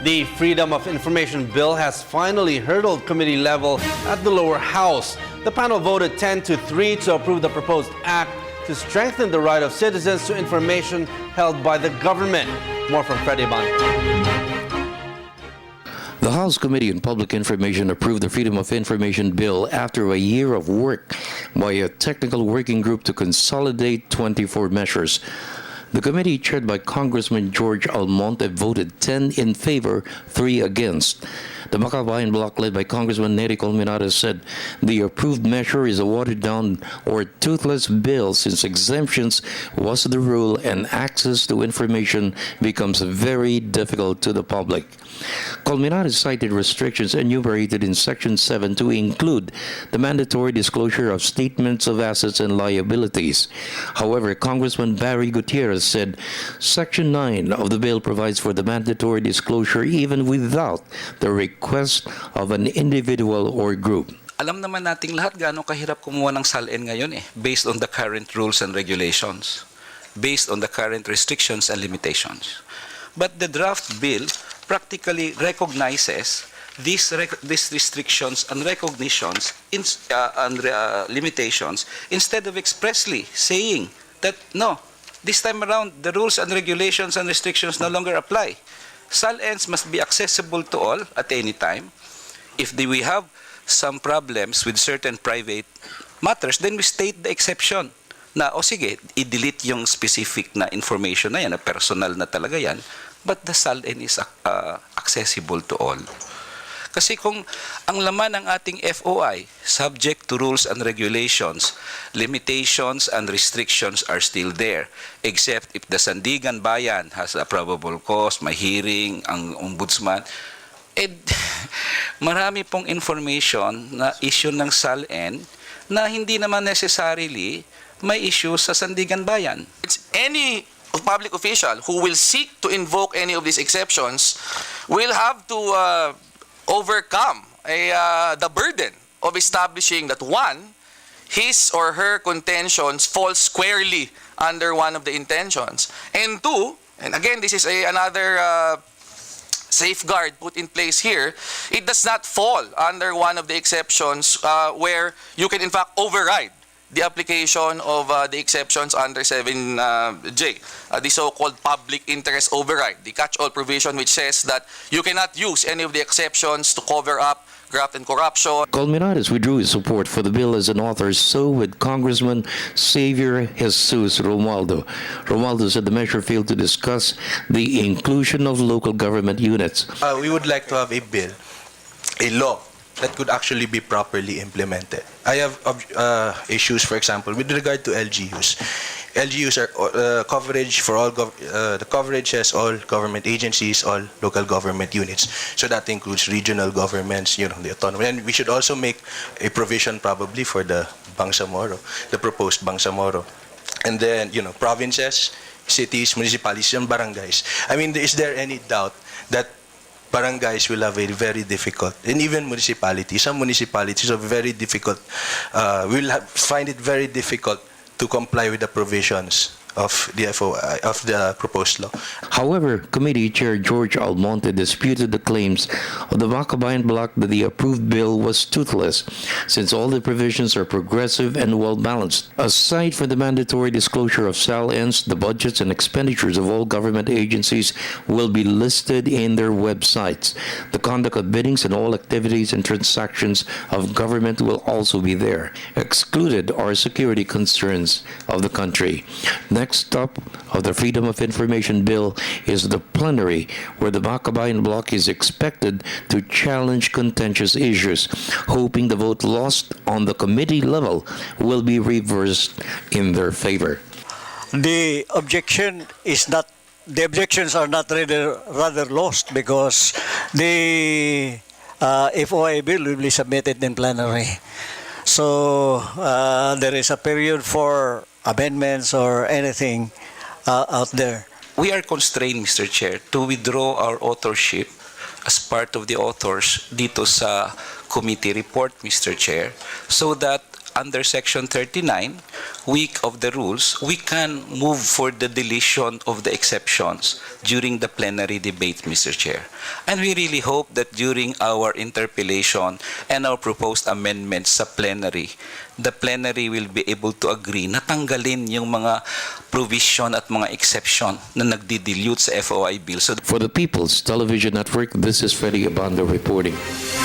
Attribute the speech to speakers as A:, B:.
A: The Freedom of Information Bill has finally hurdled committee level at the lower house. The panel voted 10-3 to approve the proposed act to strengthen the right of citizens to information held by the government. More from Freddie Abando.
B: The House Committee on Public Information approved the Freedom of Information Bill after a year of work by a technical working group to consolidate 24 measures. The committee, chaired by Congressman George Almonte, voted 10 in favor, 3 against. The Makabayan bloc, led by Congressman Neri Colmenares, said the approved measure is a watered-down or toothless bill since exemptions was the rule and access to information becomes very difficult to the public. Colmenares cited restrictions enumerated in Section 7 to include the mandatory disclosure of statements of assets and liabilities. However, Congressman Barry Gutierrez said Section 9 of the bill provides for the mandatory disclosure even without the request of an individual or group.
C: Alam naman nating lahat gaano kahirap kumuha ng SALN ngayon based on the current rules and regulations, based on the current restrictions and limitations. But the draft bill practically recognizes these restrictions and recognitions and limitations instead of expressly saying that no, this time around the rules and regulations and restrictions no longer apply. SALNs must be accessible to all at any time. If we have some problems with certain private matters, then we state the exception na, o sige, i-delete yung specific na information na yan, na personal na talaga yan, but the SALN is accessible to all. Kasi kung ang laman ng ating FOI, subject to rules and regulations, limitations and restrictions are still there, except if the Sandigan Bayan has a probable cause, may hearing, ang ombudsman, marami pong information na issue ng SALN na hindi naman necessarily may issue sa Sandigan Bayan.
D: It's any public official who will seek to invoke any of these exceptions will have to overcome the burden of establishing that one, his or her contentions fall squarely under one of the intentions, and two, and again this is another safeguard put in place here, it does not fall under one of the exceptions where you can in fact override the application of the exceptions under 7J, the so-called public interest override, the catch-all provision which says that you cannot use any of the exceptions to cover up graft and corruption.
B: Colmenares withdrew his support for the bill as an author, so with Congressman Xavier Jesus Romualdo. Romualdo said the measure failed to discuss the inclusion of local government units.
E: We would like to have a bill, a law, that could actually be properly implemented. I have issues, for example, with regard to LGUs. LGUs are coverage for all. The coverage has all government agencies, all local government units. So that includes regional governments, the autonomy. And we should also make a provision probably for the Bangsamoro, the proposed Bangsamoro. And then, provinces, cities, municipalities, and barangays. I mean, is there any doubt that barangays will have a very difficult, and even municipalities, some municipalities are very difficult, find it very difficult to comply with the provisions of the FOI, of the proposed law.
B: However, Committee Chair George Almonte disputed the claims of the Makabayan bloc that the approved bill was toothless, since all the provisions are progressive and well-balanced. Aside from the mandatory disclosure of SALNs, the budgets and expenditures of all government agencies will be listed in their websites. The conduct of biddings and all activities and transactions of government will also be there. Excluded are security concerns of the country. Next stop of the Freedom of Information Bill is the plenary, where the Makabayan bloc is expected to challenge contentious issues, hoping the vote lost on the committee level will be reversed in their favor.
F: The objections are not rather lost because the FOI bill will be submitted in plenary. So there is a period for amendments or anything out there.
C: We are constrained, Mr. Chair, to withdraw our authorship as part of the authors dito sa committee report, Mr. Chair, so that under Section 39, week of the rules, we can move for the deletion of the exceptions during the plenary debate, Mr. Chair. And we really hope that during our interpellation and our proposed amendments sa plenary, the plenary will be able to agree na tanggalin yung mga provision at mga exception na nagdi-dilute sa FOI Bill. So
B: For the People's Television Network, this is Freddie Abando reporting.